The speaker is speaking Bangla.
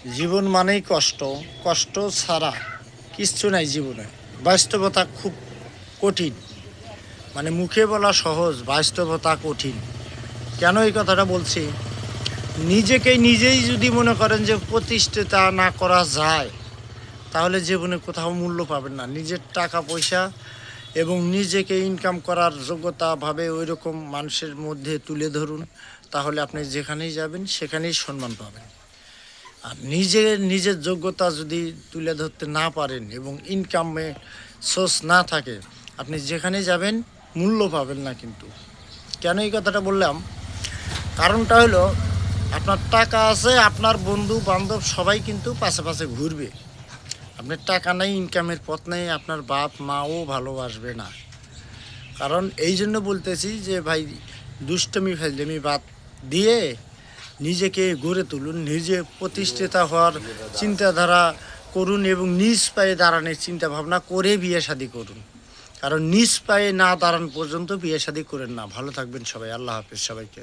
জীবন মানেই কষ্ট, কষ্ট ছাড়া কিচ্ছু নাই জীবনে। বাস্তবতা খুব কঠিন, মানে মুখে বলা সহজ, বাস্তবতা কঠিন। কেন এই কথাটা বলছি? নিজেই যদি মনে করেন যে প্রতিষ্ঠিতা না করা যায়, তাহলে জীবনে কোথাও মূল্য পাবেন না। নিজের টাকা পয়সা এবং নিজেকে ইনকাম করার যোগ্যতাভাবে ওই রকম মানুষের মধ্যে তুলে ধরুন, তাহলে আপনি যেখানেই যাবেন সেখানেই সম্মান পাবেন। আর নিজের যোগ্যতা যদি তুলে ধরতে না পারেন এবং ইনকামে সোর্স না থাকে, আপনি যেখানে যাবেন মূল্য পাবেন না। কিন্তু কেন এই কথাটা বললাম? কারণটা হলো, আপনার টাকা আছে, আপনার বন্ধু বান্ধব সবাই কিন্তু পাশে পাশে ঘুরবে। আপনার টাকা নেই, ইনকামের পথ নেই, আপনার বাপ মাও ভালোবাসবে না। কারণ এই জন্য বলতেছি যে ভাই, দুষ্টমি ফাজলামি বাদ দিয়ে নিজেকে গড়ে তুলুন, নিজে প্রতিষ্ঠিতা হওয়ার চিন্তাধারা করুন এবং নিজ পায়ে দাঁড়ানোর চিন্তা ভাবনা করে বিয়ে শাদী করুন। কারণ নিজ পায়ে না দাঁড়ান পর্যন্ত বিয়ে শাদী করেন না। ভালো থাকবেন সবাই, আল্লাহ হাফেজ সবাইকে।